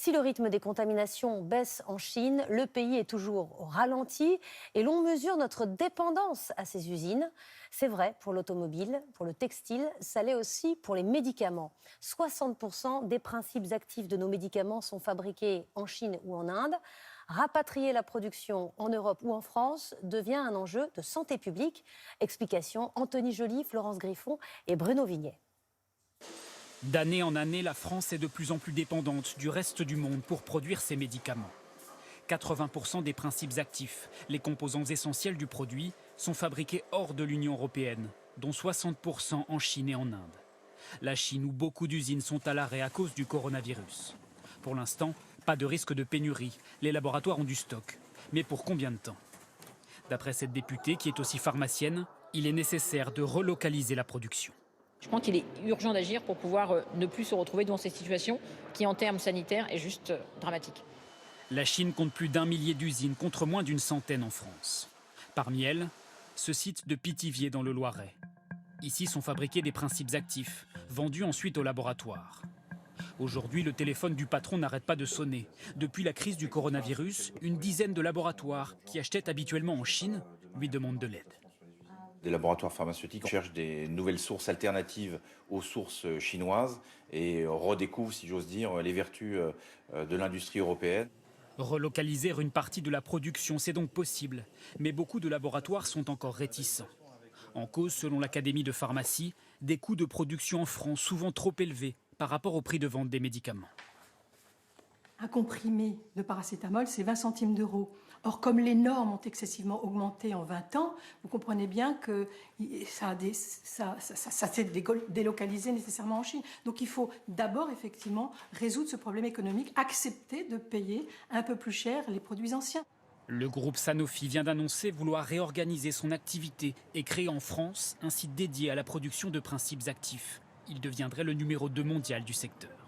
Si le rythme des contaminations baisse en Chine, le pays est toujours au ralenti et l'on mesure notre dépendance à ces usines. C'est vrai pour l'automobile, pour le textile, ça l'est aussi pour les médicaments. 60% des principes actifs de nos médicaments sont fabriqués en Chine ou en Inde. Rapatrier la production en Europe ou en France devient un enjeu de santé publique. Explication Anthony Joly, Florence Griffon et Bruno Vignet. D'année en année, la France est de plus en plus dépendante du reste du monde pour produire ses médicaments. 80% des principes actifs, les composants essentiels du produit, sont fabriqués hors de l'Union européenne, dont 60% en Chine et en Inde. La Chine où beaucoup d'usines sont à l'arrêt à cause du coronavirus. Pour l'instant, pas de risque de pénurie, les laboratoires ont du stock. Mais pour combien de temps? D'après cette députée, qui est aussi pharmacienne, il est nécessaire de relocaliser la production. Je pense qu'il est urgent d'agir pour pouvoir ne plus se retrouver dans cette situation qui, en termes sanitaires, est juste dramatique. La Chine compte plus d'1 millier d'usines contre moins d'une centaine en France. Parmi elles, ce site de Pithiviers dans le Loiret. Ici sont fabriqués des principes actifs, vendus ensuite au laboratoire. Aujourd'hui, le téléphone du patron n'arrête pas de sonner. Depuis la crise du coronavirus, une dizaine de laboratoires qui achetaient habituellement en Chine lui demandent de l'aide. Des laboratoires pharmaceutiques cherchent des nouvelles sources alternatives aux sources chinoises et redécouvrent, si j'ose dire, les vertus de l'industrie européenne. Relocaliser une partie de la production, c'est donc possible. Mais beaucoup de laboratoires sont encore réticents. En cause, selon l'Académie de pharmacie, des coûts de production en France souvent trop élevés par rapport au prix de vente des médicaments. Un comprimé de paracétamol, c'est 20 centimes d'euros. Or, comme les normes ont excessivement augmenté en 20 ans, vous comprenez bien que ça s'est délocalisé nécessairement en Chine. Donc il faut d'abord, effectivement, résoudre ce problème économique, accepter de payer un peu plus cher les produits anciens. Le groupe Sanofi vient d'annoncer vouloir réorganiser son activité et créer en France un site dédié à la production de principes actifs. Il deviendrait le numéro 2 mondial du secteur.